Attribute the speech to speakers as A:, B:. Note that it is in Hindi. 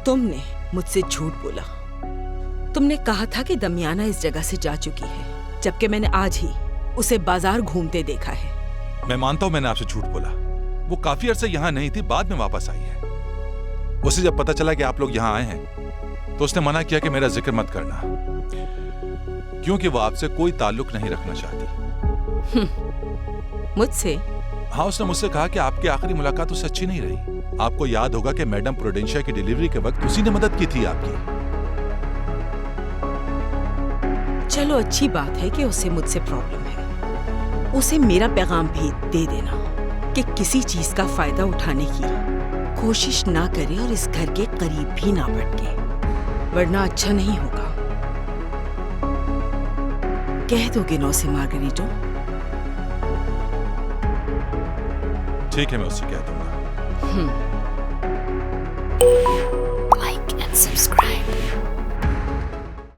A: तुमने मुझसे झूठ बोला। तुमने कहा था कि दमियाना इस जगह से जा चुकी है, जबकि मैंने आज ही उसे बाजार घूमते देखा है।
B: मैं मानता हूं मैंने आपसे झूठ बोला। वो काफी अरसे यहाँ नहीं थी, बाद में वापस आई है। उसे जब पता चला कि आप लोग यहाँ आए हैं तो उसने मना किया कि मेरा जिक्र मत करना, क्योंकि वो आपसे कोई ताल्लुक नहीं रखना चाहती।
A: मुझसे?
B: हाँ, उसने मुझसे कहा कि आपकी आखिरी मुलाकात उससे अच्छी नहीं रही। आपको याद होगा कि मैडम प्रूडेंशिया की डिलीवरी के वक्त उसी ने मदद की थी आपकी।
A: चलो अच्छी बात है कि उसे मुझसे प्रॉब्लम है। उसे मेरा पैगाम भी दे देना कि किसी चीज का फायदा उठाने की कोशिश ना करे और इस घर के करीब भी ना भटके, वरना अच्छा नहीं होगा। कह दोगे ना उसे मार्गरीटो?
B: ठीक है, मैं उससे कह दूंगा।